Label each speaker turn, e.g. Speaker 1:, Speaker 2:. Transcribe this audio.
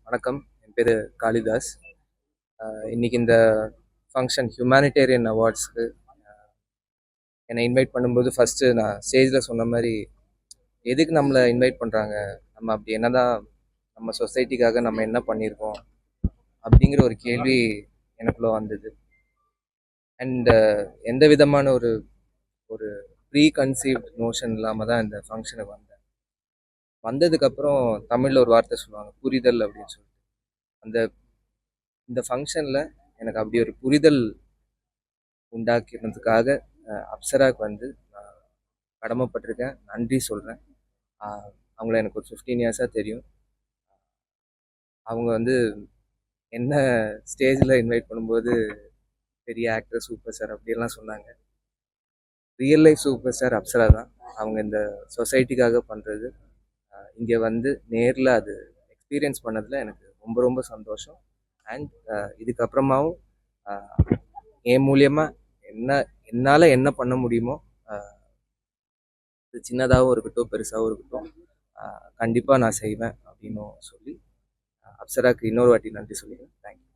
Speaker 1: வணக்கம். என் பேர் காளிதாஸ். இன்னைக்கு இந்த ஃபங்க்ஷன் ஹியூமானிட்டேரியன் அவார்ட்ஸ்க்கு என்னை இன்வைட் பண்ணும்போது ஃபஸ்ட்டு நான் ஸ்டேஜில் சொன்ன மாதிரி எதுக்கு நம்மளை இன்வைட் பண்ணுறாங்க, நம்ம அப்படி என்னதான் நம்ம சொசைட்டிக்காக நம்ம என்ன பண்ணியிருக்கோம் அப்படிங்கிற ஒரு கேள்வி எனக்குள்ளே வந்தது. அண்ட் எந்த விதமான ஒரு ஒரு ப்ரீ கன்சீவ்ட் நோஷன் இல்லாமல் தான் இந்த ஃபங்க்ஷனுக்கு வந்ததுக்கப்புறம் தமிழில் ஒரு வார்த்தை சொல்லுவாங்க, புரிதல் அப்படின்னு சொல்லிட்டு. அந்த இந்த ஃபங்க்ஷனில் எனக்கு அப்படி ஒரு புரிதல் உண்டாக்கிறதுக்காக அப்சராக்கு வந்து நான் கடமைப்பட்டிருக்கேன். நன்றி சொல்கிறேன். அவங்கள எனக்கு ஒரு 15 இயர்ஸாக தெரியும். அவங்க வந்து என்ன ஸ்டேஜில் இன்வைட் பண்ணும்போது பெரிய ஆக்டர், சூப்பர் ஸ்டார் அப்படியெல்லாம் சொன்னாங்க. Real life super star Apsara தான். அவங்க இந்த சொசைட்டிக்காக பண்ணுறது இங்கே வந்து நேரில் அது எக்ஸ்பீரியன்ஸ் பண்ணதில் எனக்கு ரொம்ப ரொம்ப சந்தோஷம். அண்ட் இதுக்கப்புறமாவும் என் மூலியமாக என்னால் என்ன பண்ண முடியுமோ, இது சின்னதாகவும் இருக்கட்டும் பெருசாகவும் இருக்கட்டும், கண்டிப்பாக நான் செய்வேன் அப்படின்னு சொல்லி அப்சராக்கு இன்னொரு வாட்டி நன்றி சொல்லிடுறேன். தேங்க்யூ.